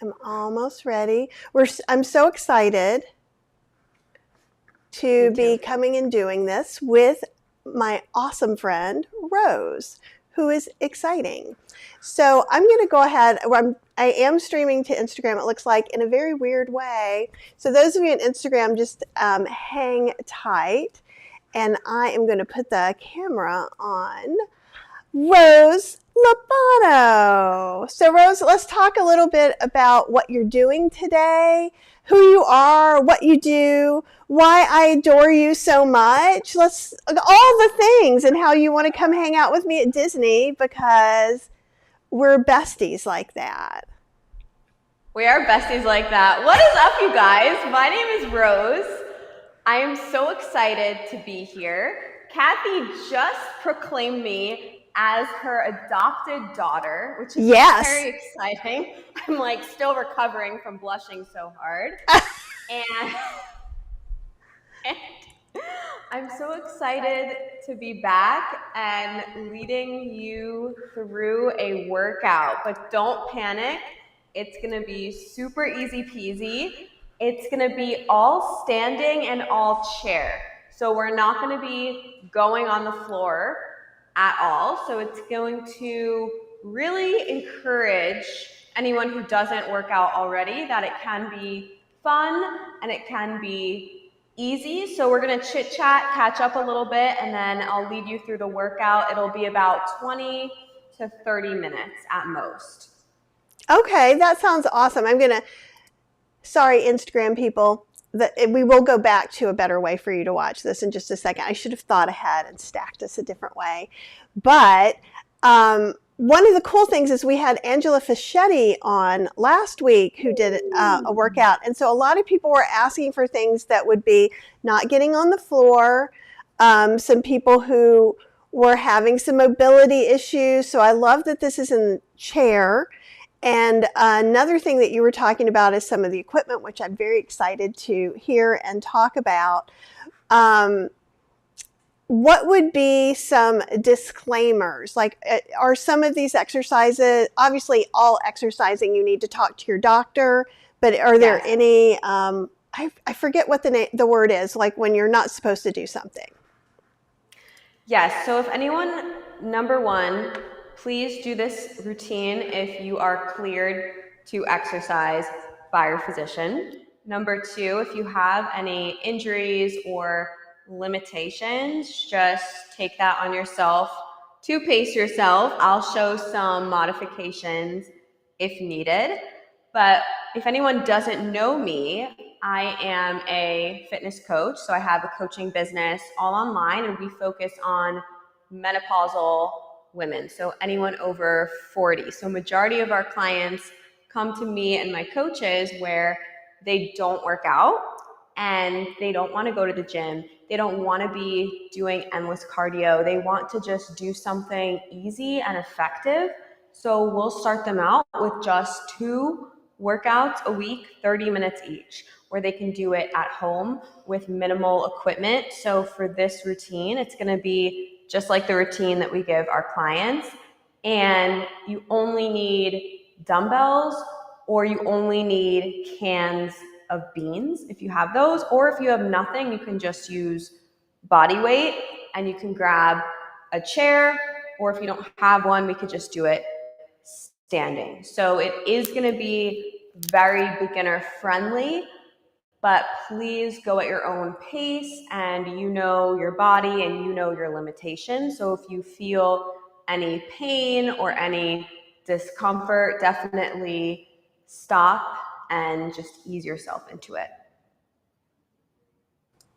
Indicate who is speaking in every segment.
Speaker 1: I'm almost ready. I'm so excited to be coming and doing this with my awesome friend, Rose, who is exciting. So I'm going to go ahead. I am streaming to Instagram, it looks like, in a very weird way. So those of you on Instagram, just hang tight. And I am going to put the camera on Rose Lopiano. So Rose, let's talk a little bit about what you're doing today, who you are, what you do, why I adore you so much. All the things, and how you want to come hang out with me at Disney, because we're besties like that.
Speaker 2: We are besties like that. What is up, you guys? My name is Rose. I am so excited to be here. Kathy just proclaimed me as her adopted daughter, which is very exciting. I'm still recovering from blushing so hard. and I'm so excited to be back and leading you through a workout. But don't panic. It's going to be super easy peasy. It's going to be all standing and all chair. So we're not going to be going on the floor at all. So it's going to really encourage anyone who doesn't work out already that it can be fun and it can be easy. So we're going to chit chat, catch up a little bit, and then I'll lead you through the workout. It'll be about 20 to 30 minutes at most.
Speaker 1: Okay, that sounds awesome. Sorry, Instagram people, we will go back to a better way for you to watch this in just a second. I should have thought ahead and stacked this a different way. But one of the cool things is we had Angela Fischetti on last week who did a workout. And so a lot of people were asking for things that would be not getting on the floor, some people who were having some mobility issues. So I love that this is in chair. And another thing that you were talking about is some of the equipment, which I'm very excited to hear and talk about. What would be some disclaimers? Are some of these exercises, obviously all exercising you need to talk to your doctor, but are there any, I forget what the word is, like when you're not supposed to do something?
Speaker 2: Yes, so if anyone, number one, please do this routine if you are cleared to exercise by your physician. Number two, if you have any injuries or limitations, just take that on yourself to pace yourself. I'll show some modifications if needed. But if anyone doesn't know me, I am a fitness coach. So I have a coaching business all online, and we focus on menopausal women, so anyone over 40. So majority of our clients come to me and my coaches where they don't work out and they don't want to go to the gym. They don't want to be doing endless cardio. They want to just do something easy and effective. So we'll start them out with just 2 workouts a week, 30 minutes each, where they can do it at home with minimal equipment. So for this routine, it's going to be just like the routine that we give our clients. And you only need dumbbells, or you only need cans of beans if you have those, or if you have nothing, you can just use body weight and you can grab a chair, or if you don't have one, we could just do it standing. So it is going to be very beginner friendly, but please go at your own pace, and you know your body and you know your limitations. So if you feel any pain or any discomfort, definitely stop and just ease yourself into it.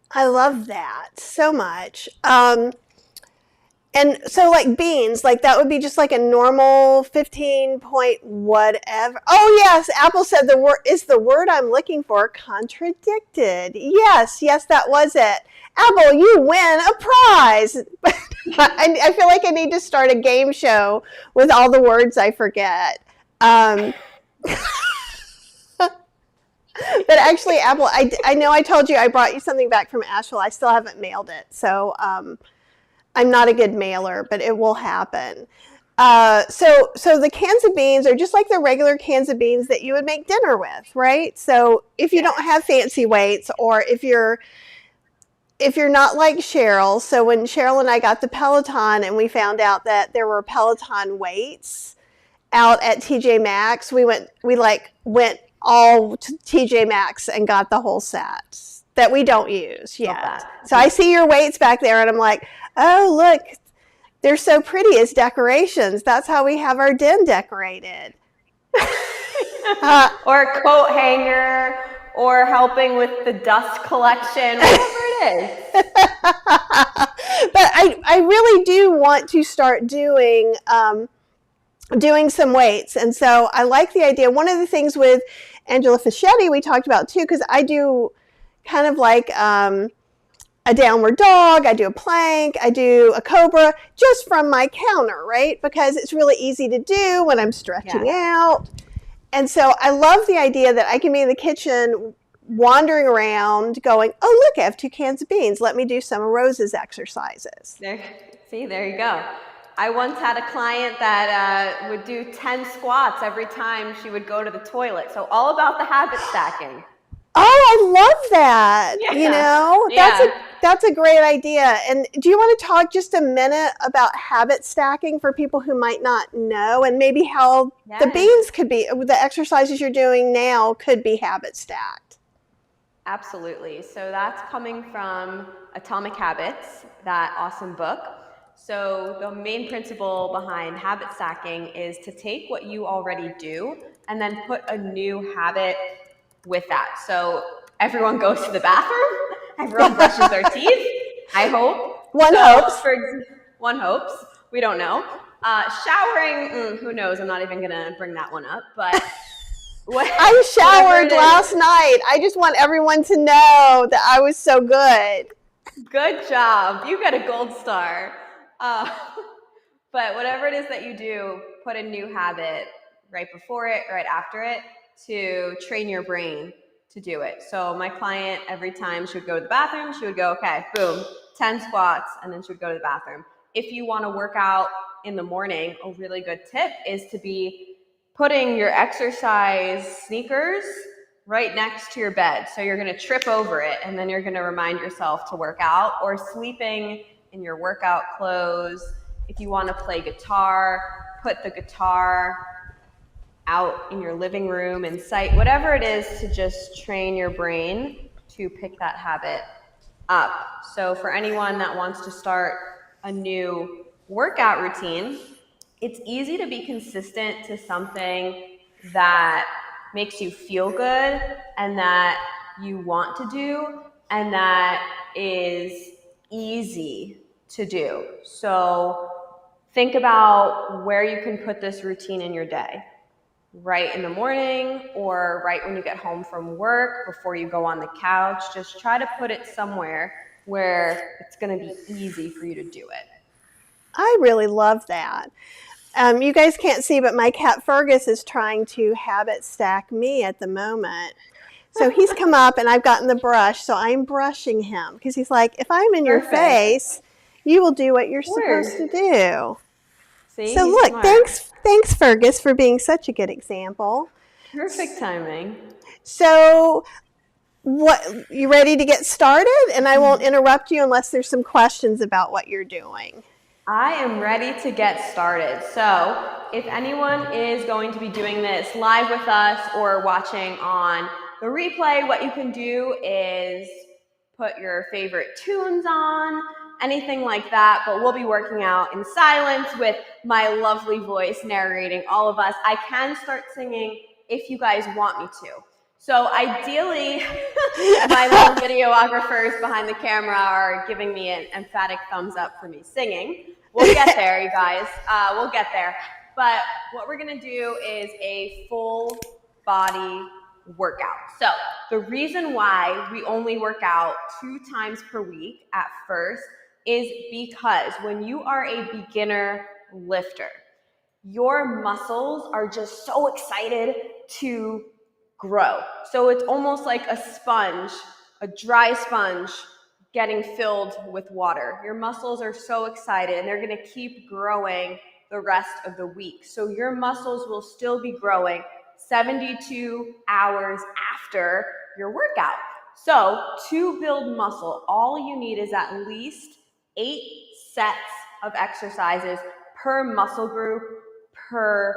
Speaker 1: I love that so much. And so beans, that would be just a normal 15 point whatever. Oh yes, Apple said the word I'm looking for contradicted. Yes, that was it. Apple, you win a prize. I feel like I need to start a game show with all the words I forget. But actually, Apple, I know I told you I brought you something back from Asheville. I still haven't mailed it. So I'm not a good mailer, but it will happen. So the cans of beans are just like the regular cans of beans that you would make dinner with, right? So if you don't have fancy weights, or if you're not like Cheryl, so when Cheryl and I got the Peloton and we found out that there were Peloton weights out at TJ Maxx, we went all to TJ Maxx and got the whole set that we don't use yet. So I see your weights back there and I'm like, oh, look, they're so pretty as decorations. That's how we have our den decorated.
Speaker 2: Or a coat hanger, or helping with the dust collection, whatever it is.
Speaker 1: But I really do want to start doing some weights. And so I like the idea. One of the things with Angela Fischetti we talked about too, because I do kind of like a downward dog, I do a plank, I do a cobra just from my counter, right? Because it's really easy to do when I'm stretching out. And so I love the idea that I can be in the kitchen wandering around going, oh, look, I have 2 cans of beans. Let me do some of Rose's exercises.
Speaker 2: There you go. I once had a client that would do 10 squats every time she would go to the toilet. So all about the habit stacking.
Speaker 1: Oh, I love that. Yeah. That's a great idea. And do you want to talk just a minute about habit stacking for people who might not know, and maybe how the beans could be, the exercises you're doing now could be habit stacked?
Speaker 2: Absolutely. So that's coming from Atomic Habits, that awesome book. So the main principle behind habit stacking is to take what you already do and then put a new habit with that. So everyone goes to the bathroom, everyone brushes their teeth, I hope.
Speaker 1: One hopes.
Speaker 2: One hopes. We don't know. Showering, who knows? I'm not even going to bring that one up. But
Speaker 1: I showered last night. I just want everyone to know that I was so good.
Speaker 2: Good job. You got a gold star. But whatever it is that you do, put a new habit right before it, right after it, to train your brain to do it. So my client, every time she would go to the bathroom, she would go, okay, boom, 10 squats, and then she would go to the bathroom. If you want to work out in the morning, a really good tip is to be putting your exercise sneakers right next to your bed. So you're going to trip over it, and then you're going to remind yourself to work out, or sleeping in your workout clothes. If you want to play guitar, put the guitar out in your living room, in sight, whatever it is, to just train your brain to pick that habit up. So for anyone that wants to start a new workout routine, it's easy to be consistent to something that makes you feel good and that you want to do and that is easy to do. So think about where you can put this routine in your day. Right in the morning, or right when you get home from work, before you go on the couch. Just try to put it somewhere where it's going to be easy for you to do it.
Speaker 1: I really love that. You guys can't see, but my cat Fergus is trying to habit stack me at the moment. So he's come up and I've gotten the brush, so I'm brushing him because he's like, if I'm in your face, you will do what you're supposed to do.
Speaker 2: See,
Speaker 1: so look,
Speaker 2: smart.
Speaker 1: Thanks Fergus for being such a good example.
Speaker 2: Perfect timing.
Speaker 1: So you ready to get started? And I won't interrupt you unless there's some questions about what you're doing.
Speaker 2: I am ready to get started. So if anyone is going to be doing this live with us or watching on the replay, what you can do is put your favorite tunes on, anything like that, but we'll be working out in silence with my lovely voice narrating all of us. I can start singing if you guys want me to. So ideally, my little videographers behind the camera are giving me an emphatic thumbs up for me singing. We'll get there, you guys. We'll get there. But what we're going to do is a full body workout. So the reason why we only work out 2 times per week at first is because when you are a beginner lifter, your muscles are just so excited to grow. So it's almost like a sponge, a dry sponge getting filled with water. Your muscles are so excited and they're going to keep growing the rest of the week. So your muscles will still be growing 72 hours after your workout. So to build muscle, all you need is at least 8 sets of exercises per muscle group per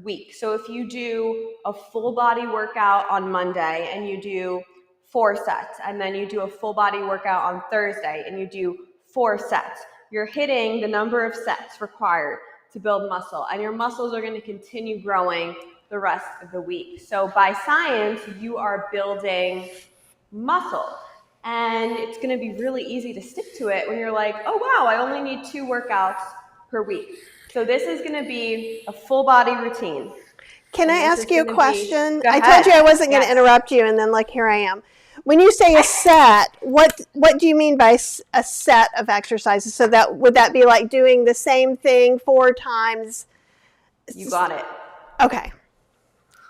Speaker 2: week. So if you do a full body workout on Monday and you do 4 sets, and then you do a full body workout on Thursday and you do 4 sets, you're hitting the number of sets required to build muscle, and your muscles are going to continue growing the rest of the week. So by science, you are building muscle, and it's going to be really easy to stick to it when you're like, oh wow, I only need 2 workouts per week. So this is going to be a full body routine.
Speaker 1: Can I ask you a question?
Speaker 2: I
Speaker 1: told you I wasn't going to interrupt you, and then like here I am. When you say a set, what do you mean by a set of exercises? So that would that be like doing the same thing 4 times?
Speaker 2: You got it.
Speaker 1: Okay.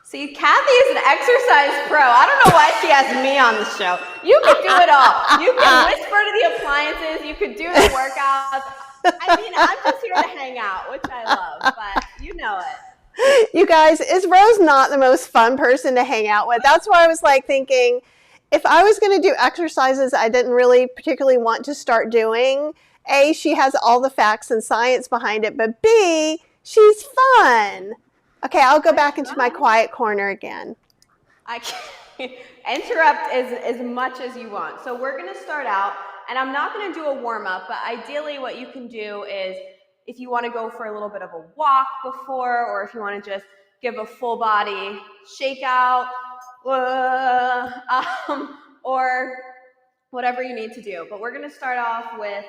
Speaker 2: See, Kathy is an exercise pro. I don't know why she has me on the show. You can do it all. You can whisper to the appliances. You could do the workouts. I mean, I'm just here to hang out, which I love, but you know it.
Speaker 1: You guys, is Rose not the most fun person to hang out with? That's why I was like thinking, if I was going to do exercises I didn't really particularly want to start doing, A, she has all the facts and science behind it, but B, she's fun. Okay, I'll go back into my quiet corner again.
Speaker 2: I can interrupt as much as you want. So we're going to start out, and I'm not going to do a warm-up, but ideally what you can do is if you want to go for a little bit of a walk before, or if you want to just give a full body shakeout, or whatever you need to do. But we're going to start off with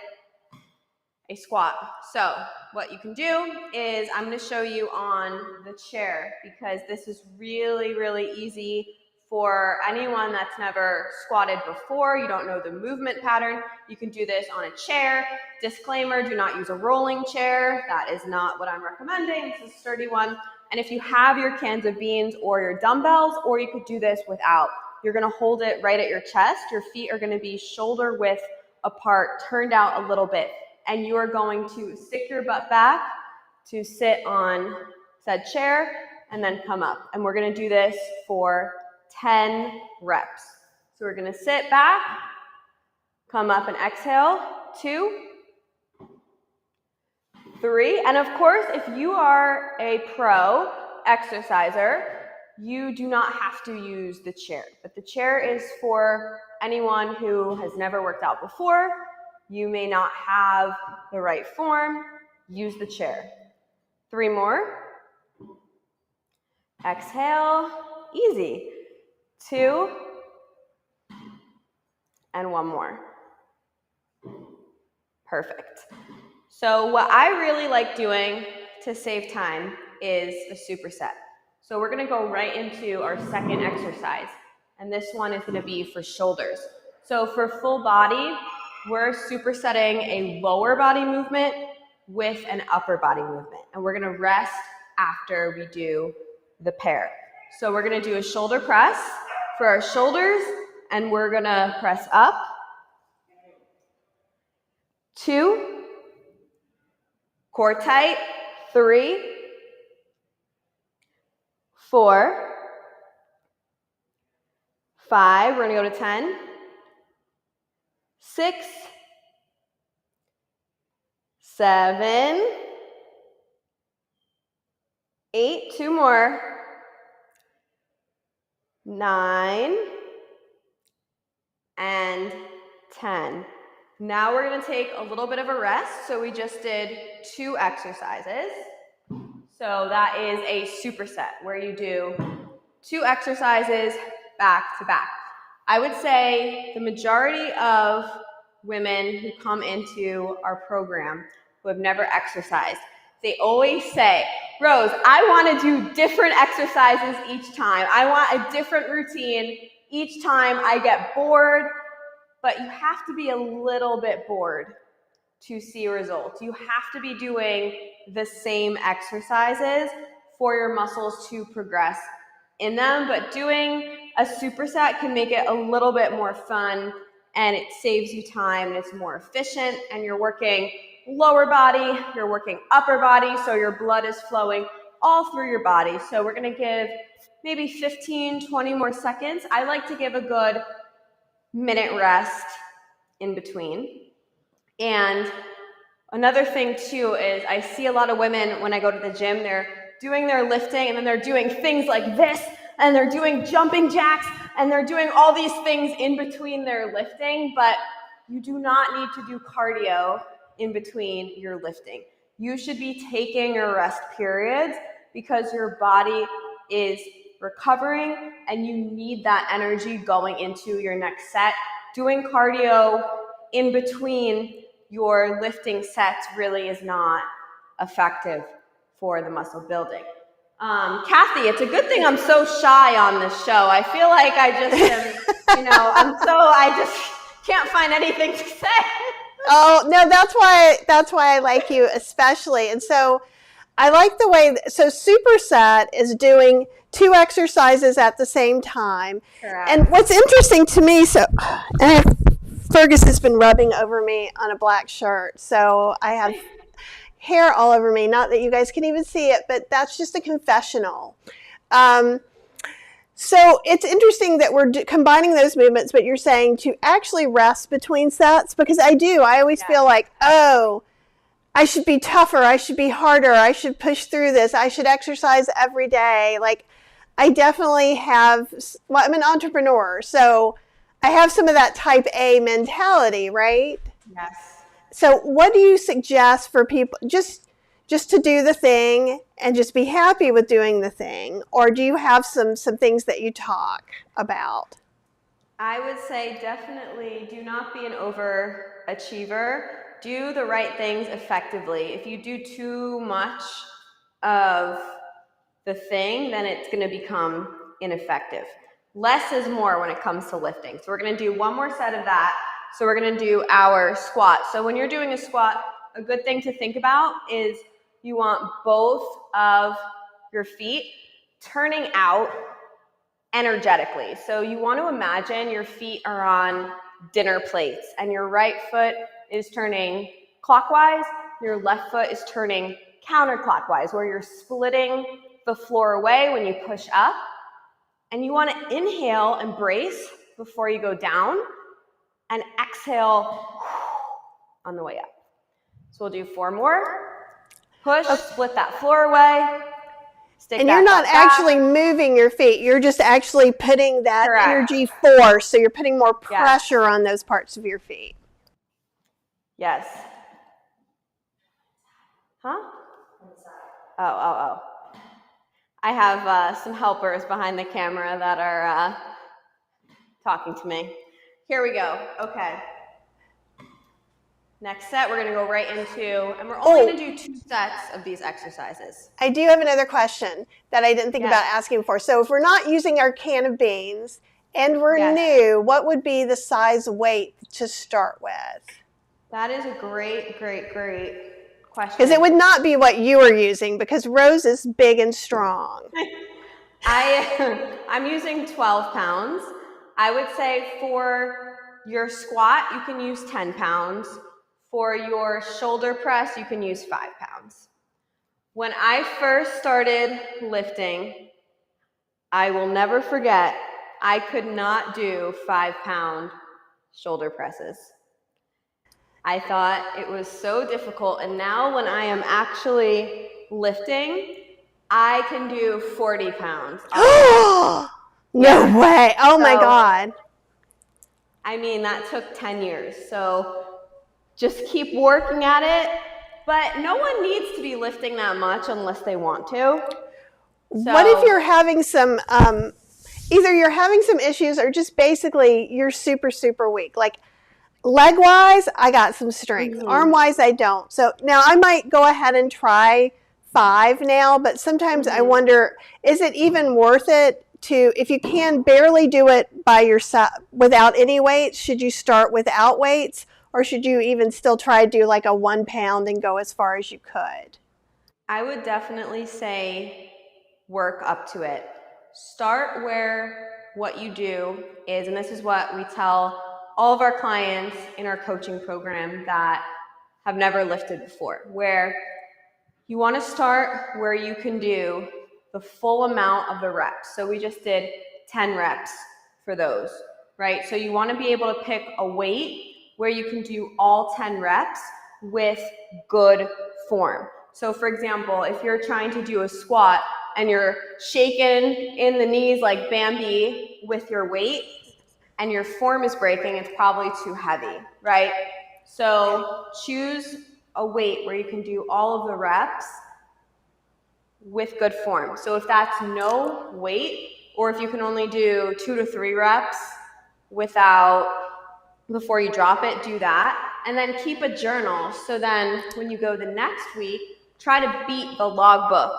Speaker 2: a squat. So what you can do is I'm going to show you on the chair, because this is really, really easy for anyone that's never squatted before. You don't know the movement pattern. You can do this on a chair. Disclaimer, do not use a rolling chair. That is not what I'm recommending. This is a sturdy one. And if you have your cans of beans or your dumbbells, or you could do this without, you're going to hold it right at your chest. Your feet are going to be shoulder width apart, turned out a little bit. And you are going to stick your butt back to sit on said chair and then come up. And we're going to do this for 10 reps. So we're going to sit back, come up and exhale, 2, 3. And of course, if you are a pro exerciser, you do not have to use the chair. But the chair is for anyone who has never worked out before. You may not have the right form. Use the chair. 3 more. Exhale. Easy. 2. And 1 more. Perfect. So what I really like doing to save time is a superset. So we're going to go right into our second exercise. And this one is going to be for shoulders. So for full body, we're supersetting a lower body movement with an upper body movement. And we're going to rest after we do the pair. So we're going to do a shoulder press for our shoulders, and we're going to press up. 2, core tight. 3, 4, 5, we're going to go to 10, 6, 7, 8, 2 more, 9, and 10. Now we're going to take a little bit of a rest. So we just did 2 exercises. So that is a superset where you do 2 exercises back to back. I would say the majority of women who come into our program who have never exercised, they always say, Rose, I want to do different exercises each time. I want a different routine each time. I get bored, but you have to be a little bit bored to see results. You have to be doing the same exercises for your muscles to progress in them, but doing a superset can make it a little bit more fun, and it saves you time, and it's more efficient, and you're working lower body, you're working upper body, so your blood is flowing all through your body. So we're gonna give maybe 15, 20 more seconds. I like to give a good minute rest in between. And another thing too is I see a lot of women when I go to the gym, they're doing their lifting and then they're doing things like this, and they're doing jumping jacks, and they're doing all these things in between their lifting, but you do not need to do cardio in between your lifting. You should be taking your rest periods because your body is recovering and you need that energy going into your next set. Doing cardio in between your lifting sets really is not effective for the muscle building. Kathy, it's a good thing I'm so shy on this show. I feel like I just am, I just can't find anything to say.
Speaker 1: Oh, no, that's why I like you especially. And so I like the way, so superset is doing 2 exercises at the same time.
Speaker 2: Correct.
Speaker 1: And what's interesting to me, Fergus has been rubbing over me on a black shirt, so I have hair all over me. Not that you guys can even see it, but that's just a confessional. So it's interesting that we're combining those movements, but you're saying to actually rest between sets, because I always feel like, oh, I should be tougher, I should be harder, I should push through this, I should exercise every day. Like, I definitely have, well, I'm an entrepreneur, so I have some of that type A mentality, right?
Speaker 2: Yes.
Speaker 1: So what do you suggest for people, just to do the thing and just be happy with doing the thing? Or do you have some things that you talk about?
Speaker 2: I would say definitely do not be an overachiever. Do the right things effectively. If you do too much of the thing, then it's going to become ineffective. Less is more when it comes to lifting. So we're going to do one more set of that. So we're going to do our squat. So when you're doing a squat, a good thing to think about is you want both of your feet turning out energetically. So you want to imagine your feet are on dinner plates and your right foot is turning clockwise, your left foot is turning counterclockwise, where you're splitting the floor away when you push up. And you want to inhale and brace before you go down, and exhale on the way up. So we'll do 4 more. Push, split that floor away.
Speaker 1: And you're not actually moving your feet. You're just actually putting that energy force. So you're putting more pressure on those parts of your feet.
Speaker 2: Yes. Huh? Oh. I have some helpers behind the camera that are talking to me. Here we go. Okay. Next set, we're going to go right into, and we're only going to do 2 sets of these exercises.
Speaker 1: I do have another question that I didn't think about asking before. So if we're not using our can of beans and we're new, what would be the size weight to start with?
Speaker 2: That is a great question.
Speaker 1: Because it would not be what you are using, because Rose is big and strong.
Speaker 2: I'm using 12 pounds. I would say for your squat, you can use 10 pounds. For your shoulder press, you can use 5 pounds. When I first started lifting, I will never forget, I could not do 5-pound shoulder presses. I thought it was so difficult, and now when I am actually lifting, I can do 40 pounds.
Speaker 1: No way. Oh my God.
Speaker 2: I mean, that took 10 years. So just keep working at it. But no one needs to be lifting that much unless they want to.
Speaker 1: What if you're having some, either you're having some issues or just basically you're super, super weak? Like leg-wise, I got some strength. Mm-hmm. Arm-wise, I don't. So now I might go ahead and try 5 now, but sometimes I wonder, is it even worth it to, if you can barely do it by yourself without any weights, should you start without weights, or should you even still try to do like a 1 pound and go as far as you could?
Speaker 2: I would definitely say work up to it. Start where what you do is, and this is what we tell all of our clients in our coaching program, that have never lifted before, where you want to start where you can do the full amount of the reps. So we just did 10 reps for those, right? So you want to be able to pick a weight where you can do all 10 reps with good form. So for example, if you're trying to do a squat and you're shaking in the knees like Bambi with your weight and your form is breaking, it's probably too heavy, right? So choose a weight where you can do all of the reps with good form. So if that's no weight, or if you can only do 2 to 3 reps before you drop it, do that. And then keep a journal. So then when you go the next week, try to beat the logbook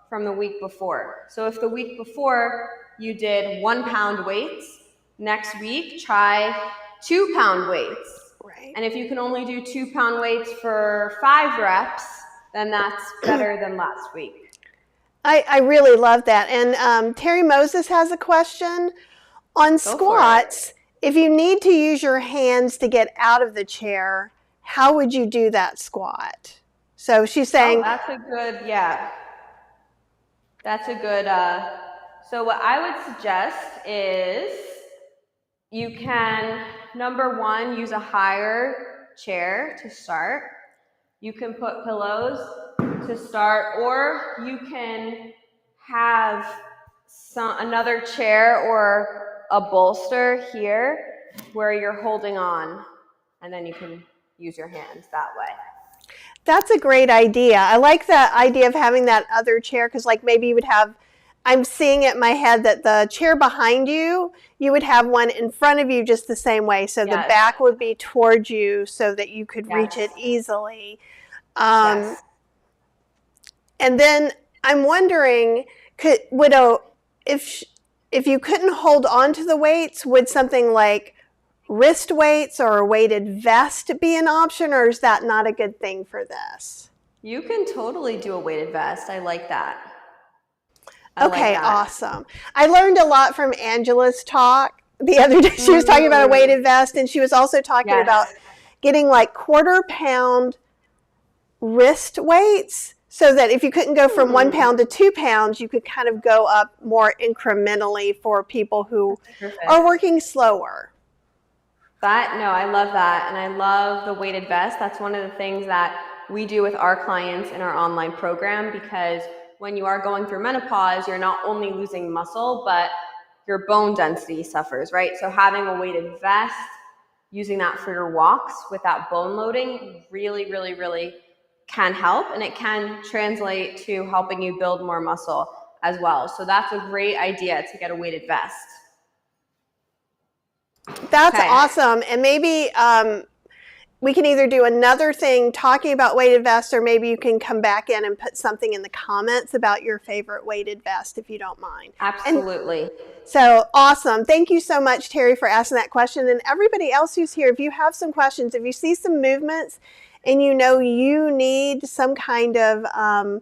Speaker 2: from the week before. So if the week before you did 1 pound weights, next week try 2 pound weights.
Speaker 1: Right.
Speaker 2: And if you can only do 2 pound weights for 5 reps, then that's better than last week.
Speaker 1: I really love that. And Terry Moses has a question on squats. If you need to use your hands to get out of the chair, how would you do that squat? So she's saying,
Speaker 2: that's a good, that's a good, so what I would suggest is you can, number one, use a higher chair to start. You can put pillows to start, or you can have another chair or a bolster here where you're holding on, and then you can use your hands that way.
Speaker 1: That's a great idea. I like the idea of having that other chair, because like maybe you would have, I'm seeing it in my head that the chair behind you, you would have one in front of you just the same way. So the back would be towards you so that you could reach it easily. And then I'm wondering, if you couldn't hold on to the weights, would something like wrist weights or a weighted vest be an option, or is that not a good thing for this?
Speaker 2: You can totally do a weighted vest. I like that.
Speaker 1: Okay, awesome. I learned a lot from Angela's talk the other day. She was talking about a weighted vest, and she was also talking about getting like 1/4 pound wrist weights, so that if you couldn't go from 1 pound to 2 pounds, you could kind of go up more incrementally for people who are working slower.
Speaker 2: I love that. And I love the weighted vest. That's one of the things that we do with our clients in our online program, because when you are going through menopause, you're not only losing muscle, but your bone density suffers, right? So having a weighted vest, using that for your walks without bone loading really, really, really can help, and it can translate to helping you build more muscle as well. So that's a great idea to get a weighted vest.
Speaker 1: That's awesome. And maybe we can either do another thing talking about weighted vests, or maybe you can come back in and put something in the comments about your favorite weighted vest, if you don't mind.
Speaker 2: Absolutely.
Speaker 1: So awesome. Thank you so much, Terry, for asking that question. And everybody else who's here, if you have some questions, if you see some movements and you know you need some kind of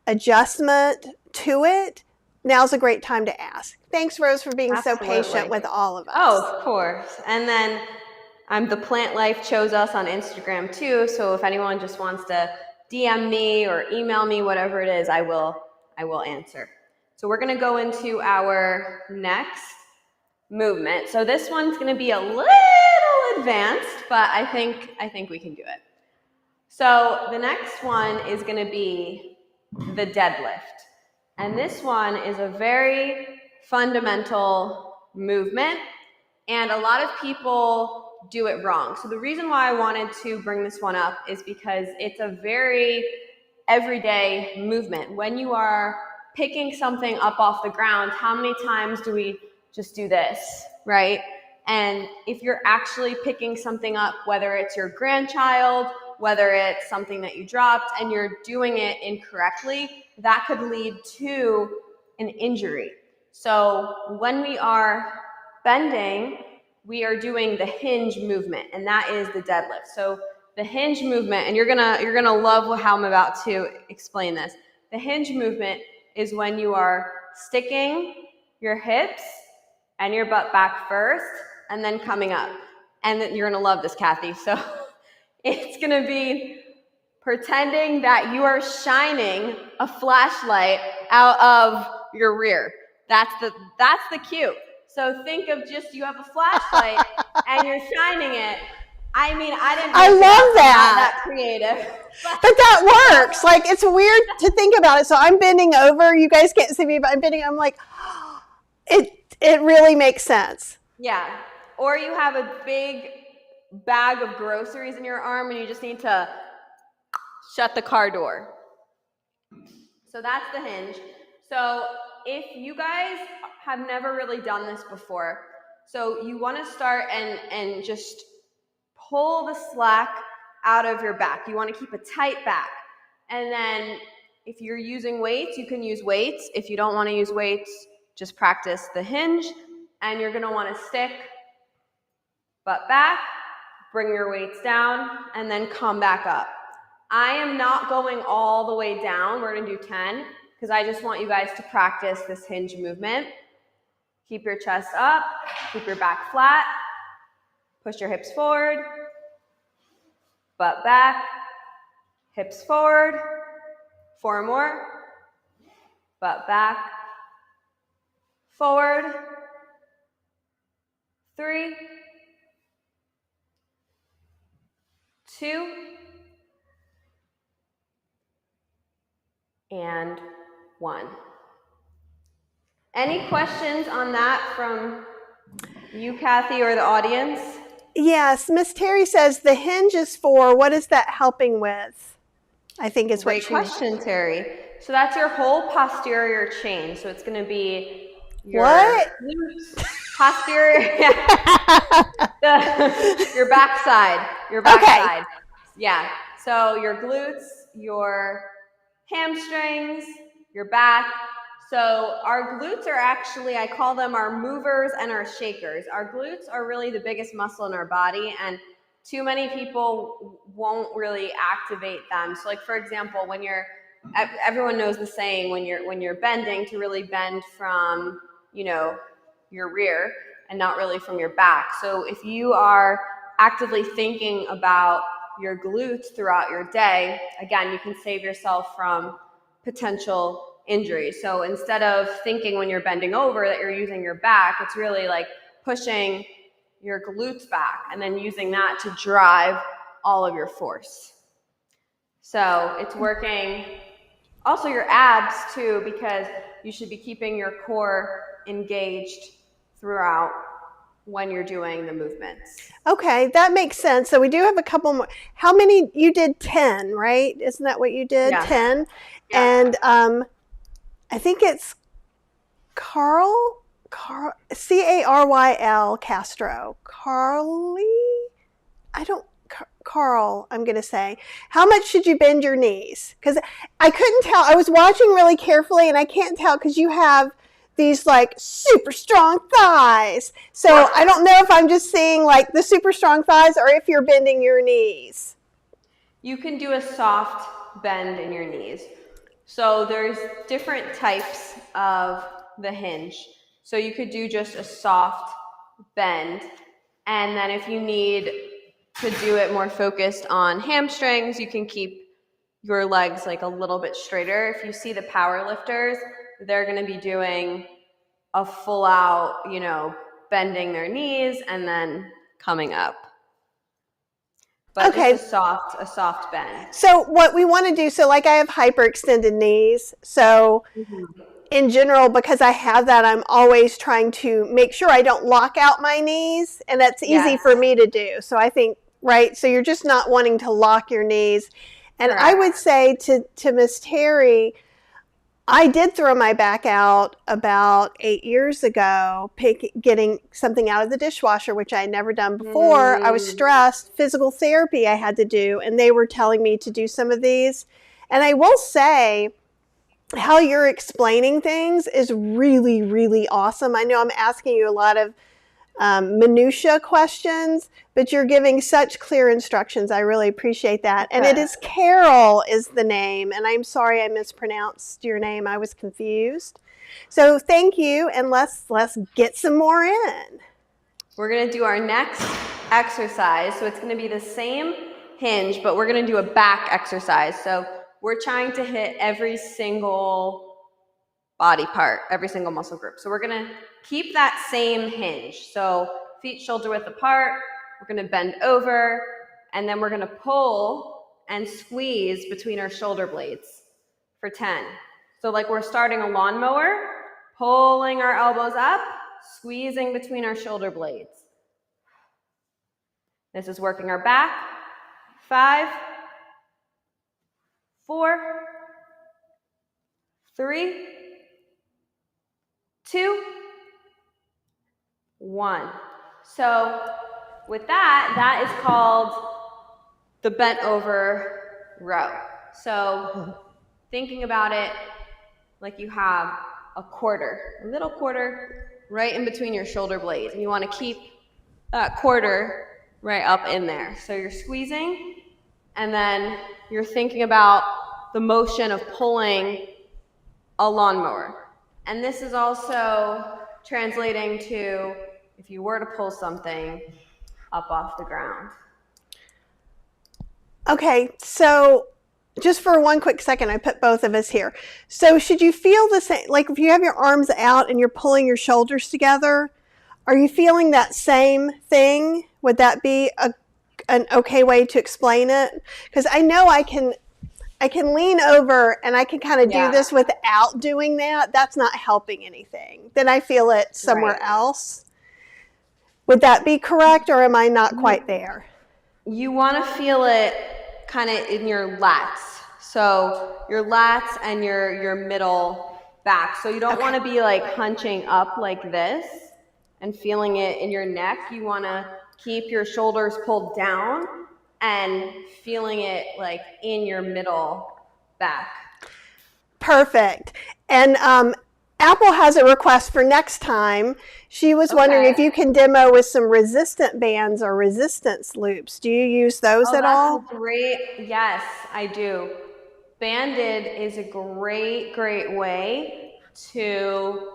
Speaker 1: adjustment to it, now's a great time to ask. Thanks, Rose, for being so patient with all of us.
Speaker 2: Oh, of course. And then the Plant Life chose us on Instagram too. So if anyone just wants to DM me or email me, whatever it is, I will answer. So we're going to go into our next movement. So this one's going to be a little advanced, but I think we can do it. So the next one is going to be the deadlift. And this one is a very fundamental movement, and a lot of people do it wrong. So the reason why I wanted to bring this one up is because it's a very everyday movement. When you are picking something up off the ground, how many times do we just do this, right? And if you're actually picking something up, whether it's your grandchild, whether it's something that you dropped, and you're doing it incorrectly, that could lead to an injury. So when we are bending, we are doing the hinge movement, and that is the deadlift. So the hinge movement, and you're gonna love how I'm about to explain this. The hinge movement is when you are sticking your hips and your butt back first, and then coming up. And then you're gonna love this, Kathy. So it's gonna be pretending that you are shining a flashlight out of your rear. That's the cue. So think of just you have a flashlight and you're shining it. I mean, I love that. Not that creative.
Speaker 1: But that works. Like, it's weird to think about it. So I'm bending over. You guys can't see me, but I'm bending. I'm like, it really makes sense.
Speaker 2: Yeah. Or you have a big bag of groceries in your arm and you just need to shut the car door. So that's the hinge. So if you guys have never really done this before, so you want to start and just pull the slack out of your back. You want to keep a tight back. And then if you're using weights, you can use weights. If you don't want to use weights, just practice the hinge. And you're going to want to stick butt back, bring your weights down, and then come back up. I am not going all the way down. We're going to do 10 because I just want you guys to practice this hinge movement. Keep your chest up, keep your back flat, push your hips forward, butt back, hips forward, 4 more, butt back, forward, 3, 2, and 1. Any questions on that from you, Kathy, or the audience?
Speaker 1: Yes, Miss Terry says the hinge is for, what is that helping with? I think it's
Speaker 2: great question, Terry. So that's your whole posterior chain. So it's going to be your glutes, posterior, your backside,
Speaker 1: Okay.
Speaker 2: Yeah. So your glutes, your hamstrings, your back. So our glutes are actually, I call them our movers and our shakers. Our glutes are really the biggest muscle in our body, and too many people won't really activate them. So like, for example, when everyone knows the saying, when you're bending, to really bend from, your rear and not really from your back. So if you are actively thinking about your glutes throughout your day, again, you can save yourself from potential injury. So instead of thinking when you're bending over that you're using your back, it's really like pushing your glutes back and then using that to drive all of your force. So it's working also your abs too, because you should be keeping your core engaged throughout when you're doing the movements.
Speaker 1: Okay, that makes sense. So we do have a couple more. How many? You did 10, right? Isn't that what you did?
Speaker 2: Yeah.
Speaker 1: 10.
Speaker 2: Yeah.
Speaker 1: And I think it's Carl, Caryl Castro. Carl, I'm going to say. How much should you bend your knees? Because I couldn't tell. I was watching really carefully, and I can't tell because you have these like super strong thighs. So I don't know if I'm just seeing like the super strong thighs or if you're bending your knees.
Speaker 2: You can do a soft bend in your knees. So there's different types of the hinge. So you could do just a soft bend. And then if you need to do it more focused on hamstrings, you can keep your legs like a little bit straighter. If you see the power lifters, they're going to be doing a full out, bending their knees and then coming up. But okay. Just a soft bend.
Speaker 1: So what we want to do, so like I have hyperextended knees. So in general, because I have that, I'm always trying to make sure I don't lock out my knees. And that's easy for me to do. So I think, right, so you're just not wanting to lock your knees. And correct. I would say to Miss Terry, I did throw my back out about 8 years ago, getting something out of the dishwasher, which I had never done before. I was stressed, physical therapy I had to do, and they were telling me to do some of these. And I will say, how you're explaining things is really, really awesome. I know I'm asking you a lot of minutia questions, but you're giving such clear instructions. I really appreciate that. And it is Carol is the name, and I'm sorry I mispronounced your name. I was confused. So thank you, and let's get some more in.
Speaker 2: We're going to do our next exercise. So it's going to be the same hinge, but we're gonna do a back exercise. So we're trying to hit every single body part, every single muscle group. So we're gonna keep that same hinge. So feet shoulder width apart, we're gonna bend over, and then we're gonna pull and squeeze between our shoulder blades for 10. So like we're starting a lawnmower, pulling our elbows up, squeezing between our shoulder blades. This is working our back. 5, 4, 3, 2, 1. So with that, that is called the bent over row. So thinking about it like you have a little quarter right in between your shoulder blades, and you want to keep that quarter right up in there. So you're squeezing, and then you're thinking about the motion of pulling a lawnmower. And this is also translating to if you were to pull something up off the ground.
Speaker 1: Okay, so just for one quick second, I put both of us here. So should you feel the same, like if you have your arms out and you're pulling your shoulders together, are you feeling that same thing? Would that be an okay way to explain it? Because I know I can lean over and I can kind of do this without doing that. That's not helping anything. Then I feel it somewhere else. Would that be correct, or am I not quite there?
Speaker 2: You want to feel it kind of in your lats. So your lats and your middle back. So you don't want to be like hunching up like this and feeling it in your neck. You want to keep your shoulders pulled down and feeling it like in your middle back.
Speaker 1: Perfect. And Apple has a request for next time. She was wondering if you can demo with some resistant bands or resistance loops. Do you use those at all?
Speaker 2: That's great. Yes, I do. Banded is a great way to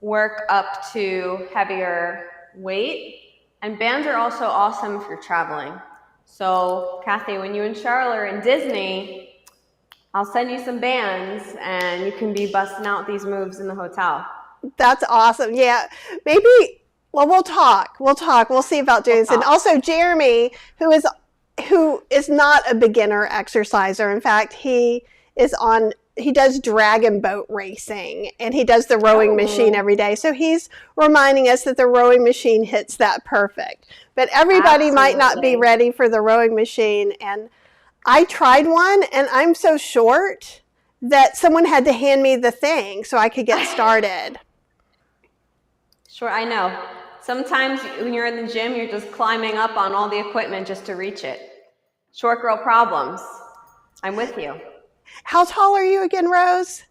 Speaker 2: work up to heavier weight. And bands are also awesome if you're traveling. So, Kathy, when you and Cheryl are in Disney, I'll send you some bands and you can be busting out these moves in the hotel.
Speaker 1: That's awesome. Yeah, maybe, well, we'll talk. We'll see about doing this. And also Jeremy, who is not a beginner exerciser. In fact, he does dragon boat racing and he does the rowing machine every day. So he's reminding us that the rowing machine hits that perfect. But everybody might not be ready for the rowing machine. And I tried one and I'm so short that someone had to hand me the thing so I could get started.
Speaker 2: Sure, I know. Sometimes when you're in the gym, you're just climbing up on all the equipment just to reach it. Short girl problems. I'm with you.
Speaker 1: How tall are you again, Rose?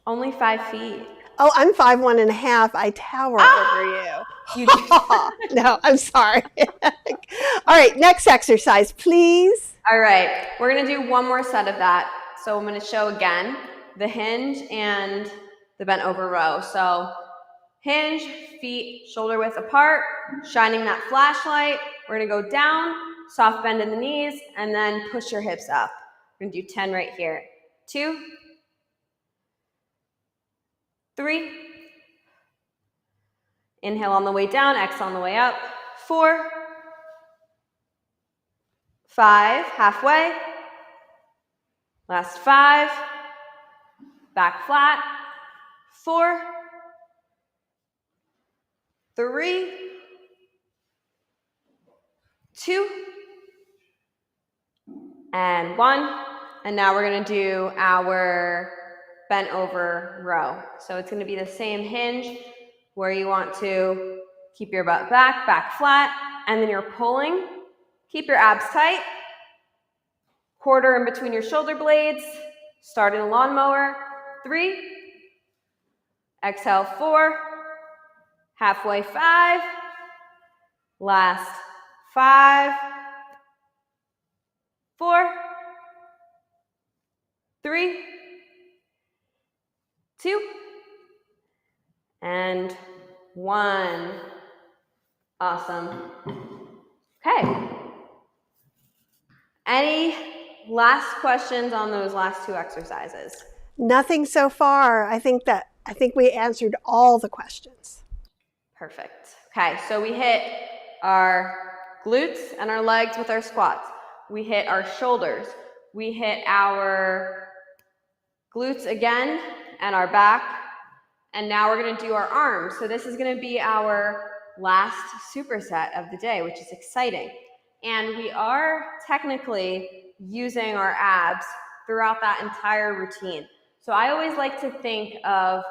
Speaker 2: Only 5 feet.
Speaker 1: Oh, I'm 5'1.5". I tower over you.
Speaker 2: You do.
Speaker 1: No, I'm sorry. All right, next exercise, please.
Speaker 2: All right, we're going to do one more set of that. So I'm going to show again the hinge and the bent over row. So hinge, feet shoulder width apart, shining that flashlight. We're going to go down, soft bend in the knees, and then push your hips up. We're going to do 10 right here. 2, 3. Inhale on the way down, exhale on the way up. 4, 5, halfway. Last 5. Back flat. 4, 3, 2, and 1. And now we're going to do our bent over row. So it's going to be the same hinge where you want to keep your butt back flat, and then you're pulling. Keep your abs tight. Quarter in between your shoulder blades. Starting the lawnmower. 3. Exhale, 4. Halfway, 5. Last 5. 4. 3. 2. And 1. Awesome. Okay. Any last questions on those last 2 exercises?
Speaker 1: Nothing so far. I think we answered all the questions.
Speaker 2: Perfect. Okay, so we hit our glutes and our legs with our squats. We hit our shoulders. We hit our glutes again and our back. And now we're going to do our arms. So this is going to be our last superset of the day, which is exciting. And we are technically using our abs throughout that entire routine. So I always like to think of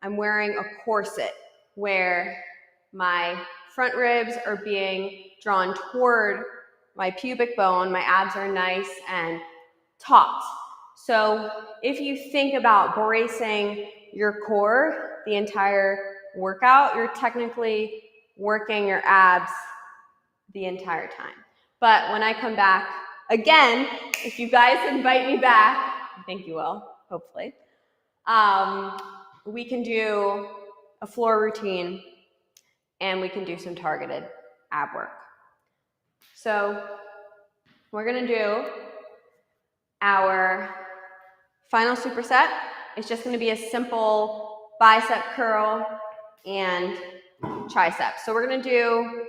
Speaker 2: I'm wearing a corset where my front ribs are being drawn toward my pubic bone. My abs are nice and taut. So if you think about bracing your core the entire workout, you're technically working your abs the entire time. But when I come back again, if you guys invite me back, I think you will, hopefully, we can do a floor routine and we can do some targeted ab work. So we're going to do our final superset. It's just going to be a simple bicep curl and tricep. So we're going to do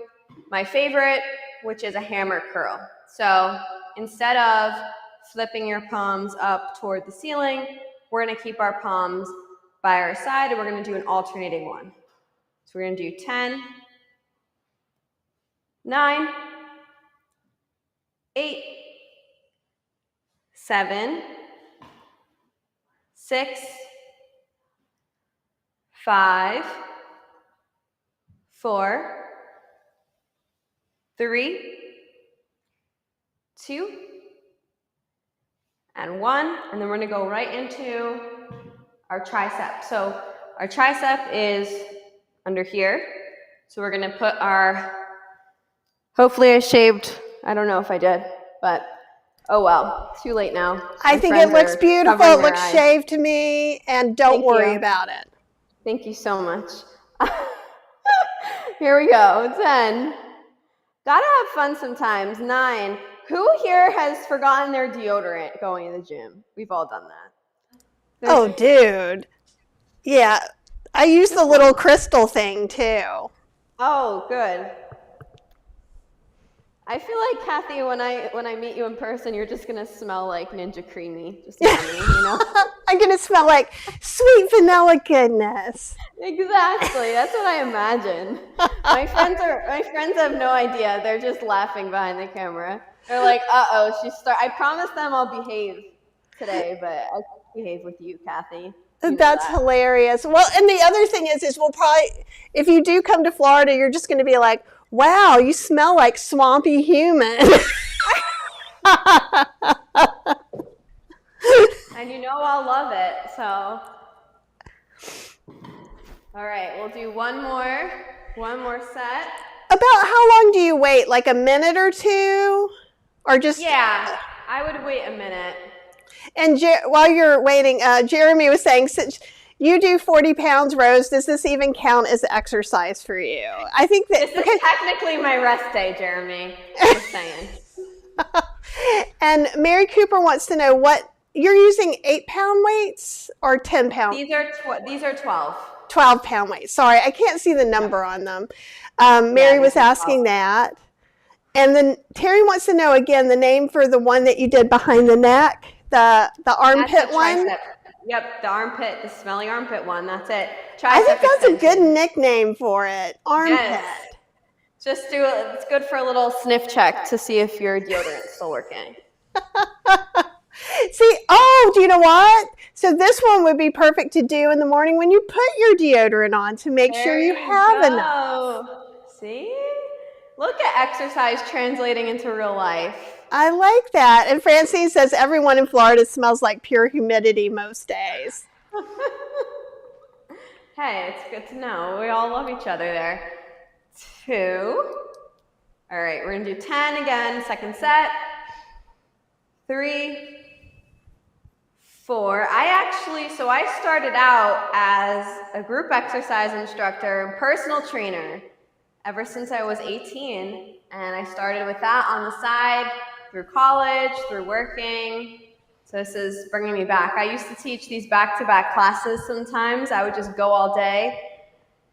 Speaker 2: my favorite, which is a hammer curl. So instead of flipping your palms up toward the ceiling, we're going to keep our palms by our side and we're going to do an alternating one. So we're going to do 10, 9, 8, 7, 6, 5, 4, 3, 2, and 1. And then we're going to go right into our tricep. So our tricep is under here. So we're going to put our, hopefully I shaved, I don't know if I did, but oh well, too late now.
Speaker 1: I think it looks beautiful. It looks shaved to me, and don't worry about it.
Speaker 2: Thank you so much. Here we go. 10. Gotta have fun sometimes. 9. Who here has forgotten their deodorant going to the gym? We've all done that.
Speaker 1: Oh, dude. Yeah. I use the little crystal thing too.
Speaker 2: Oh, good. I feel like, Kathy, when I meet you in person, you're just gonna smell like Ninja Creami, just yummy, you know?
Speaker 1: I'm gonna smell like sweet vanilla goodness.
Speaker 2: Exactly, that's what I imagine. My friends have no idea. They're just laughing behind the camera. They're like, I promised them I'll behave today, but I can't behave with you, Kathy.
Speaker 1: That's hilarious. Well, and the other thing is we'll probably, if you do come to Florida, you're just going to be like, wow, you smell like swampy human.
Speaker 2: And you know I'll love it, so. All right, we'll do one more set.
Speaker 1: About how long do you wait? Like a minute or two? Or just?
Speaker 2: Yeah, I would wait a minute.
Speaker 1: And while you're waiting, Jeremy was saying, since you do 40 pounds, Rose, does this even count as exercise for you? I think that
Speaker 2: this is technically my rest day, Jeremy. Just saying.
Speaker 1: And Mary Cooper wants to know what you're using 8-pound weights or 10-pound?
Speaker 2: These are 12.
Speaker 1: 12-pound weights. Sorry, I can't see the number on them. Mary was asking that. And then Terry wants to know again the name for the one that you did behind the neck. The armpit one?
Speaker 2: Yep, the armpit, the smelly armpit one. That's it.
Speaker 1: I think that's a good nickname for it. Armpit.
Speaker 2: Yes. Just do it. It's good for a little sniff check to see if your deodorant's still working.
Speaker 1: See, do you know what? So this one would be perfect to do in the morning when you put your deodorant on to make sure you have enough.
Speaker 2: See? Look at exercise translating into real life.
Speaker 1: I like that. And Francine says everyone in Florida smells like pure humidity most days.
Speaker 2: Hey, it's good to know. We all love each other there. 2. All right, we're going to do 10 again, second set. 3, 4. I started out as a group exercise instructor, personal trainer, ever since I was 18. And I started with that on the side. through college, through working. So this is bringing me back. I used to teach these back-to-back classes sometimes. I would just go all day.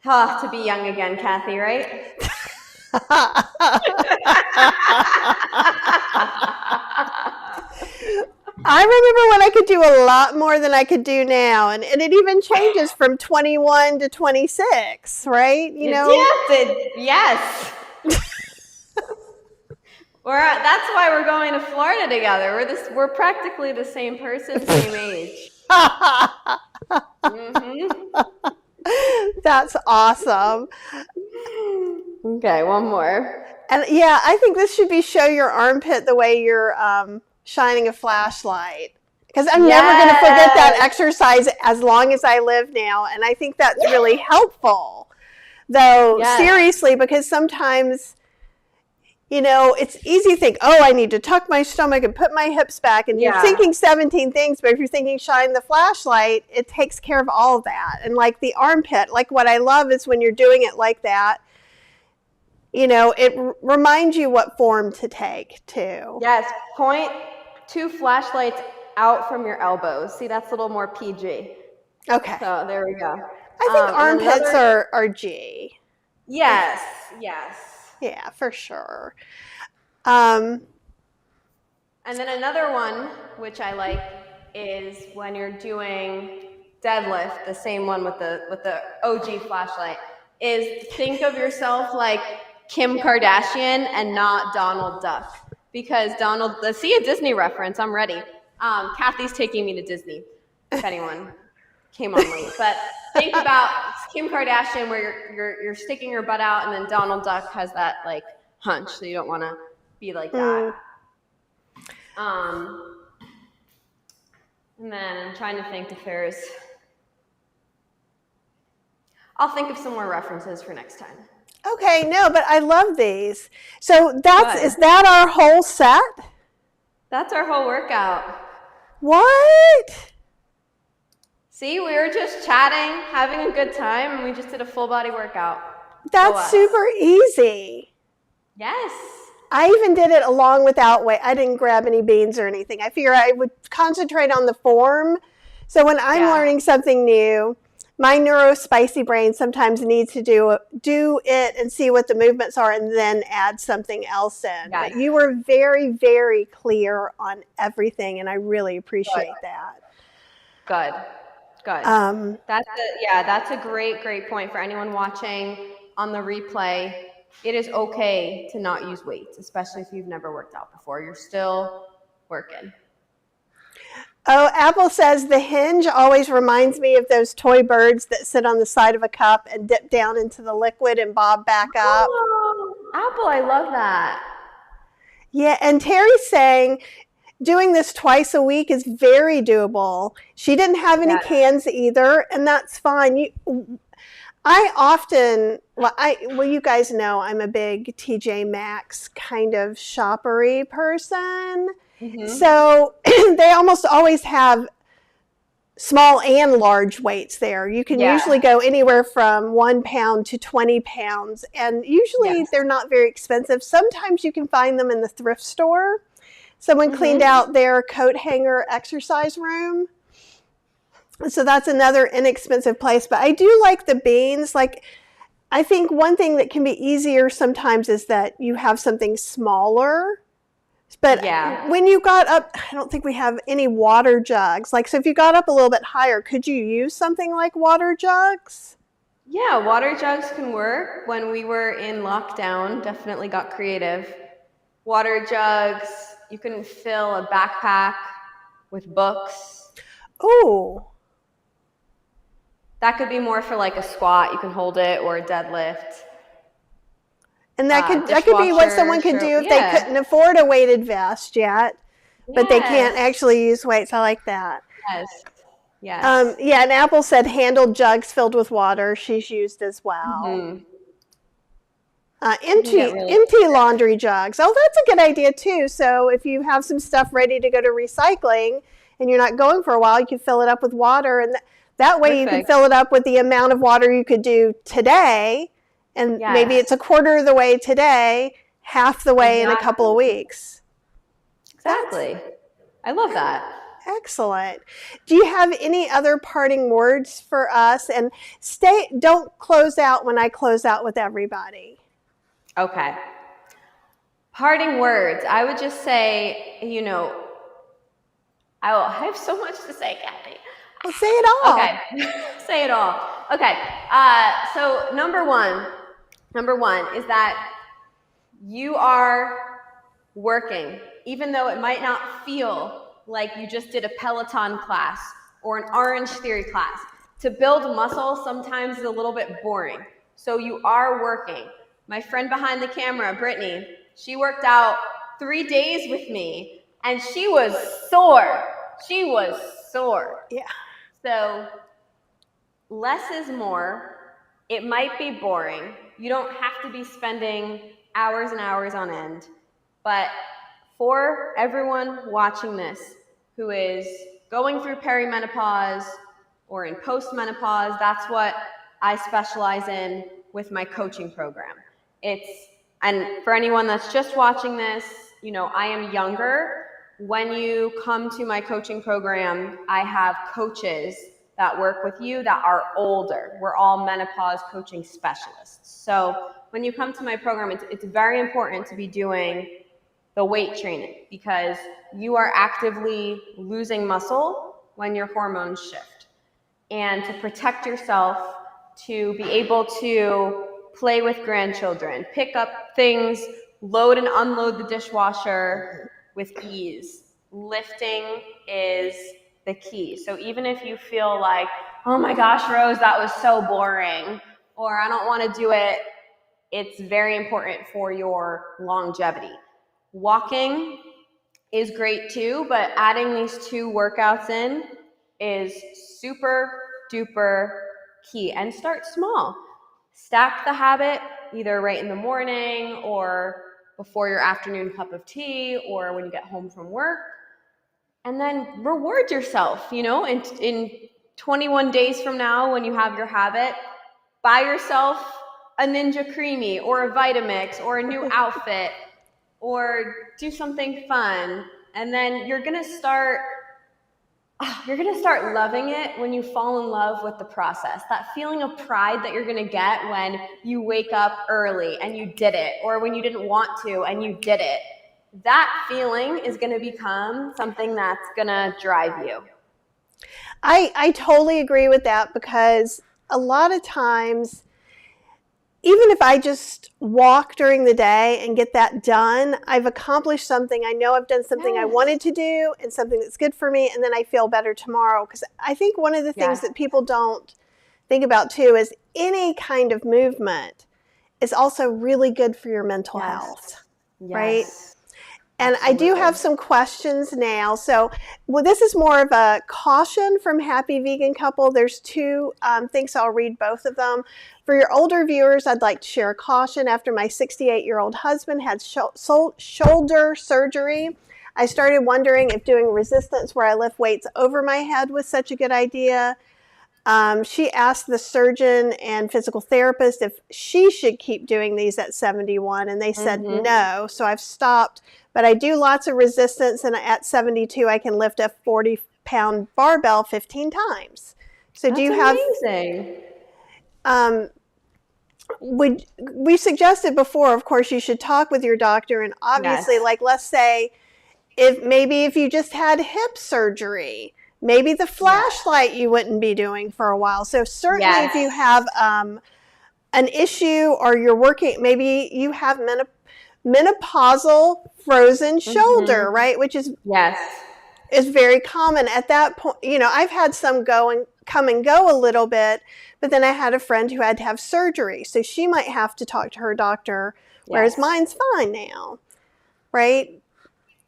Speaker 2: To be young again, Kathy, right?
Speaker 1: I remember when I could do a lot more than I could do now, and it even changes from 21 to 26, right? You know?
Speaker 2: Yes. That's why we're going to Florida together. We're practically the same person, same age.
Speaker 1: That's awesome.
Speaker 2: Okay, one more.
Speaker 1: And yeah, I think this should be show your armpit the way you're shining a flashlight. Because I'm never going to forget that exercise as long as I live now. And I think that's really helpful. Though, seriously, because sometimes, you know, it's easy to think, oh, I need to tuck my stomach and put my hips back. And you're thinking 17 things, but if you're thinking shine the flashlight, it takes care of all of that. And like the armpit, like what I love is when you're doing it like that, you know, it reminds you what form to take too.
Speaker 2: Yes, point 2 flashlights out from your elbows. See, that's a little more PG.
Speaker 1: Okay.
Speaker 2: So there we go.
Speaker 1: I think armpits are G.
Speaker 2: Yes.
Speaker 1: Yeah, for sure.
Speaker 2: And then another one, which I like, is when you're doing deadlift, the same one with the OG flashlight, is think of yourself like Kim Kardashian and not Donald Duck. Because see a Disney reference, I'm ready. Kathy's taking me to Disney, if anyone came on late. But think about Kim Kardashian where you're sticking your butt out, and then Donald Duck has that like hunch, so you don't want to be like that. And then I'm trying to think if I'll think of some more references for next time.
Speaker 1: Okay, no, but I love these. So is that our whole set?
Speaker 2: That's our whole workout.
Speaker 1: What?
Speaker 2: See, we were just chatting, having a good time, and we just did a full body workout.
Speaker 1: That's super easy.
Speaker 2: Yes.
Speaker 1: I even did it along without weight. I didn't grab any beans or anything. I figure I would concentrate on the form. So when I'm learning something new, my neurospicy brain sometimes needs to do it and see what the movements are and then add something else in. But you were very, very clear on everything, and I really appreciate that.
Speaker 2: Good. That's a great point for anyone watching on the replay. It is okay to not use weights, especially if you've never worked out before. You're still working.
Speaker 1: Oh, Apple says the hinge always reminds me of those toy birds that sit on the side of a cup and dip down into the liquid and bob back up.
Speaker 2: Oh, Apple, I love that.
Speaker 1: Yeah, and Terry's saying doing this twice a week is very doable. She didn't have any cans either, and that's fine. You guys know I'm a big TJ Maxx kind of shoppery person. Mm-hmm. So they almost always have small and large weights there. You can usually go anywhere from 1 pound to 20 pounds. And usually they're not very expensive. Sometimes you can find them in the thrift store. Someone cleaned out their coat hanger exercise room. So that's another inexpensive place. But I do like the beans. Like, I think one thing that can be easier sometimes is that you have something smaller. But when you got up, I don't think we have any water jugs. Like, so if you got up a little bit higher, could you use something like water jugs?
Speaker 2: Yeah, water jugs can work. When we were in lockdown, definitely got creative. Water jugs, you can fill a backpack with books.
Speaker 1: Oh.
Speaker 2: That could be more for like a squat. You can hold it, or a deadlift.
Speaker 1: And that could be what someone could do if they couldn't afford a weighted vest yet, but they can't actually use weights. I like that.
Speaker 2: Yes.
Speaker 1: And Apple said handled jugs filled with water she's used as well. Empty laundry jugs. Oh, that's a good idea too. So if you have some stuff ready to go to recycling and you're not going for a while, you can fill it up with water, and that way you can fill it up with the amount of water you could do today. And maybe it's a quarter of the way today, half the way in a couple of weeks.
Speaker 2: Exactly. I love that.
Speaker 1: Excellent. Do you have any other parting words for us? And don't close out when I close out with everybody.
Speaker 2: Okay. Parting words. I would just say, I have so much to say, Kathy.
Speaker 1: Well, say it all.
Speaker 2: Okay. Say it all. Okay. So number one is that you are working, even though it might not feel like you just did a Peloton class or an Orange Theory class. To build muscle sometimes is a little bit boring. So you are working. My friend behind the camera, Brittany, she worked out 3 days with me and she was sore.
Speaker 1: Yeah.
Speaker 2: So less is more. It might be boring. You don't have to be spending hours and hours on end. But for everyone watching this who is going through perimenopause or in postmenopause, that's what I specialize in with my coaching program. And for anyone that's just watching this, I am younger. When you come to my coaching program, I have coaches that work with you that are older. We're all menopause coaching specialists. So when you come to my program, it's very important to be doing the weight training because you are actively losing muscle when your hormones shift. And to protect yourself, to be able to play with grandchildren, pick up things, load and unload the dishwasher with ease. Lifting is the key. So even if you feel like, oh my gosh, Rose, that was so boring, or I don't want to do it, it's very important for your longevity. Walking is great too, but adding these 2 workouts in is super duper key. And start small. Stack the habit either right in the morning or before your afternoon cup of tea or when you get home from work. And then reward yourself, in 21 days from now when you have your habit, buy yourself a Ninja Creami or a Vitamix or a new outfit or do something fun. And then you're going to start loving it when you fall in love with the process. That feeling of pride that you're going to get when you wake up early and you did it, or when you didn't want to and you did it. That feeling is going to become something that's going to drive you.
Speaker 1: I totally agree with that because a lot of times, even if I just walk during the day and get that done, I've accomplished something. I know I've done something I wanted to do and something that's good for me, and then I feel better tomorrow. Because I think one of the things that people don't think about too is any kind of movement is also really good for your mental health, right? And absolutely. I do have some questions now. So, this is more of a caution from Happy Vegan Couple. There's 2 things. I'll read both of them. For your older viewers, I'd like to share a caution. After my 68-year-old husband had shoulder surgery, I started wondering if doing resistance where I lift weights over my head was such a good idea. She asked the surgeon and physical therapist if she should keep doing these at 71, and they said no. So I've stopped. But I do lots of resistance, and at 72, I can lift a 40-pound barbell 15 times. So do you have?
Speaker 2: Amazing.
Speaker 1: We suggested before, of course, you should talk with your doctor, and obviously, like let's say, if you just had hip surgery, maybe the flashlight you wouldn't be doing for a while. So certainly, if you have an issue or you're working, maybe you have menopausal frozen shoulder, right? Which is very common at that point. I've had some come and go a little bit, but then I had a friend who had to have surgery, so she might have to talk to her doctor, whereas mine's fine now, right?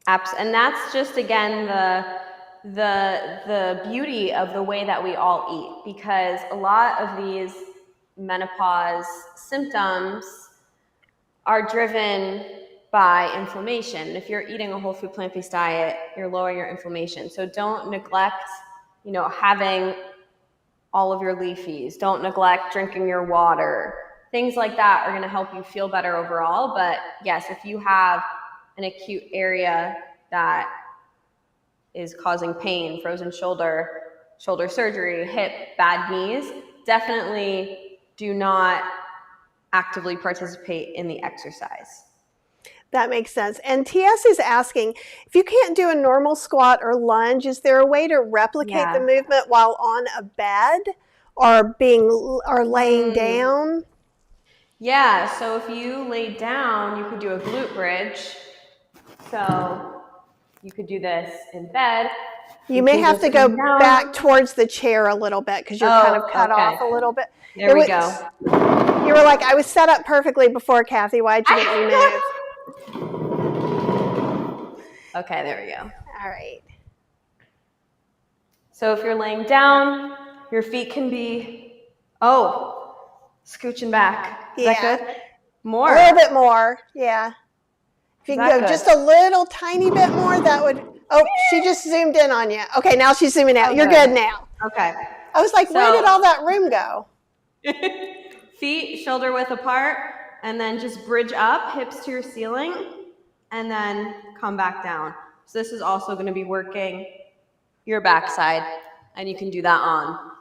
Speaker 2: And that's just, again, the beauty of the way that we all eat, because a lot of these menopause symptoms are driven by inflammation. If you're eating a whole food plant-based diet, you're lowering your inflammation. So don't neglect, having all of your leafies. Don't neglect drinking your water. Things like that are going to help you feel better overall. But yes, if you have an acute area that is causing pain, frozen shoulder, shoulder surgery, hip, bad knees, definitely do not actively participate in the exercise.
Speaker 1: That makes sense. And TS is asking, if you can't do a normal squat or lunge, is there a way to replicate the movement while on a bed or laying down?
Speaker 2: Yeah, so if you laid down, you could do a glute bridge. So you could do this in bed.
Speaker 1: You may have to go back towards the chair a little bit because you're kind of cut off a little bit.
Speaker 2: There we go.
Speaker 1: You were like, I was set up perfectly before, Kathy. Why'd you make me move?
Speaker 2: Okay, there we go.
Speaker 1: All right.
Speaker 2: So if you're laying down, your feet can be, scooching back. Is that good? More.
Speaker 1: A little bit more, yeah. If you can go just a little tiny bit more, that would, she just zoomed in on you. Okay, now she's zooming out. You're good now.
Speaker 2: Okay.
Speaker 1: I was like, where did all that room go?
Speaker 2: Feet shoulder width apart, and then just bridge up, hips to your ceiling, and then come back down. So this is also going to be working your backside, and you can do that on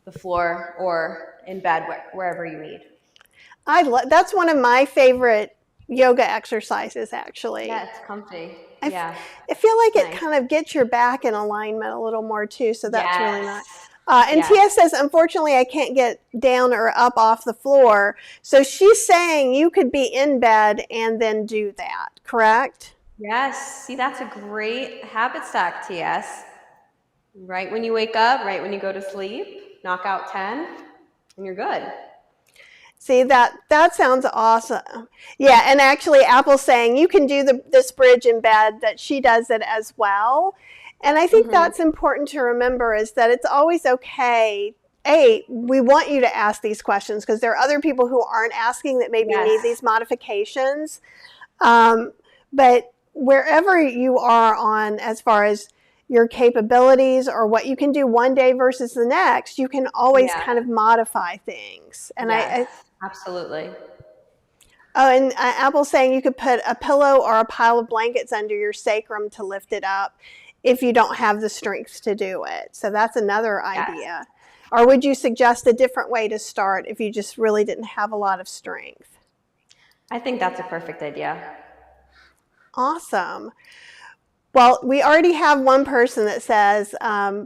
Speaker 2: the floor or in bed, wherever you need.
Speaker 1: That's one of my favorite yoga exercises, actually.
Speaker 2: Yeah, it's comfy.
Speaker 1: I feel like it kind of gets your back in alignment a little more too, so that's really nice. And Tia says, unfortunately, I can't get down or up off the floor. So she's saying you could be in bed and then do that, correct?
Speaker 2: Yes. See, that's a great habit stack, TS. Right when you wake up, right when you go to sleep, knock out 10, and you're good.
Speaker 1: See, that sounds awesome. Yeah, and actually Apple's saying you can do this bridge in bed, that she does it as well. And I think that's important to remember, is that it's always okay. We want you to ask these questions because there are other people who aren't asking that maybe need these modifications. But wherever you are on as far as your capabilities or what you can do one day versus the next, you can always kind of modify things. And
Speaker 2: absolutely.
Speaker 1: Oh, and Apple's saying you could put a pillow or a pile of blankets under your sacrum to lift it up if you don't have the strength to do it. So that's another idea. Or would you suggest a different way to start if you just really didn't have a lot of strength?
Speaker 2: I think that's a perfect idea.
Speaker 1: Awesome. Well, we already have one person that says,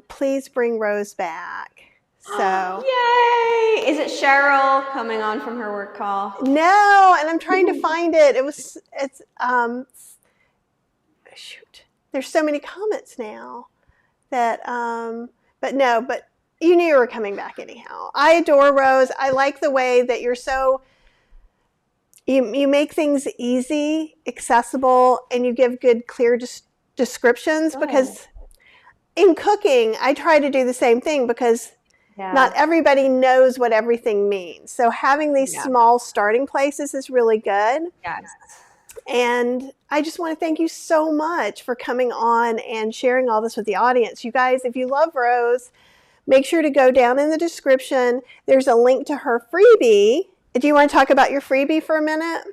Speaker 1: please bring Rose back. So
Speaker 2: yay! Is it Cheryl coming on from her work call?
Speaker 1: No, and I'm trying to find it. Shoot. There's so many comments now that, but you knew you were coming back anyhow. I adore Rose. I like the way that you're you make things easy, accessible, and you give good, clear descriptions because in cooking, I try to do the same thing because not everybody knows what everything means. So having these small starting places is really good.
Speaker 2: Yes.
Speaker 1: And I just want to thank you so much for coming on and sharing all this with the audience. You guys, if you love Rose, make sure to go down in the description. There's a link to her freebie. Do you want to talk about your freebie for a minute?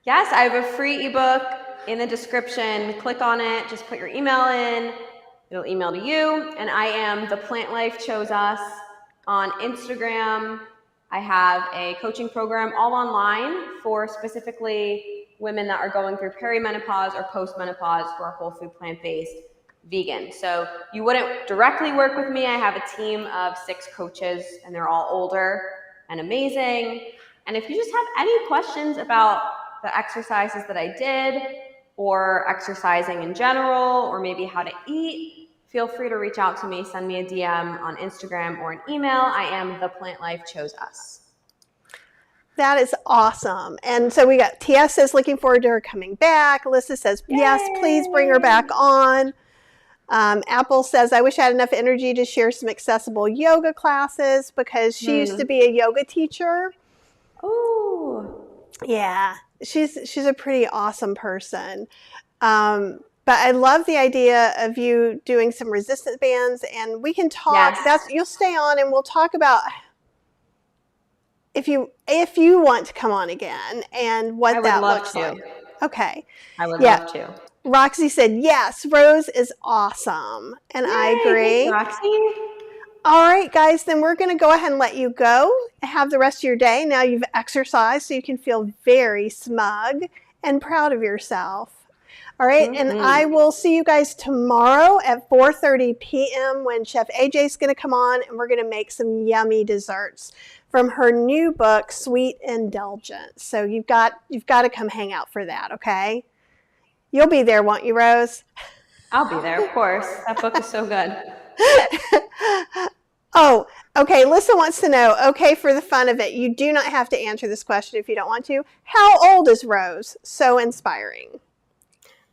Speaker 2: Yes, I have a free ebook in the description. Click on it. Just put your email in. It'll email to you. And I am The Plant Life Chose Us on Instagram. I have a coaching program all online for specifically women that are going through perimenopause or postmenopause who are whole food, plant-based, vegan. So you wouldn't directly work with me. I have a team of 6 coaches, and they're all older and amazing. And if you just have any questions about the exercises that I did or exercising in general, or maybe how to eat, feel free to reach out to me. Send me a DM on Instagram or an email. I am The Plant Life Chose Us. That
Speaker 1: is awesome. And so we got TS says looking forward to her coming back. Alyssa says, yes, please bring her back on. Apple says, I wish I had enough energy to share some accessible yoga classes because she used to be a yoga teacher.
Speaker 2: Oh,
Speaker 1: yeah, she's a pretty awesome person. But I love the idea of you doing some resistance bands, and we can talk. You'll stay on, and we'll talk about if you want to come on again and what that looks like. Okay.
Speaker 2: I would love to.
Speaker 1: Roxy said, yes, Rose is awesome. And
Speaker 2: Yay,
Speaker 1: I agree.
Speaker 2: thanks, Roxy.
Speaker 1: All right, guys, then we're going to go ahead and let you go and have the rest of your day. Now you've exercised, so you can feel very smug and proud of yourself. All right, and I will see you guys tomorrow at 4:30 p.m. when Chef AJ's going to come on, and we're going to make some yummy desserts from her new book, Sweet Indulgence. So you've got to come hang out for that, okay? You'll be there, won't you, Rose?
Speaker 2: I'll be there, of course. That book is so good.
Speaker 1: Oh, okay. Lisa wants to know, okay, for the fun of it, you do not have to answer this question if you don't want to. How old is Rose? So inspiring.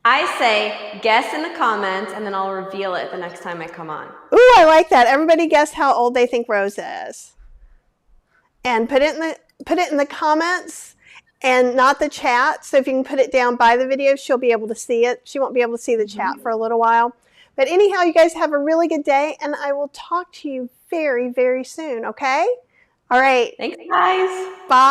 Speaker 2: I say guess in the comments, and then I'll reveal it the next time I come on.
Speaker 1: Ooh, I like that. Everybody guess how old they think Rose is. And put it in the comments and not the chat. So if you can put it down by the video, she'll be able to see it. She won't be able to see the chat for a little while. But anyhow, you guys have a really good day, and I will talk to you very, very soon, okay? All right.
Speaker 2: Thanks, guys.
Speaker 1: Bye.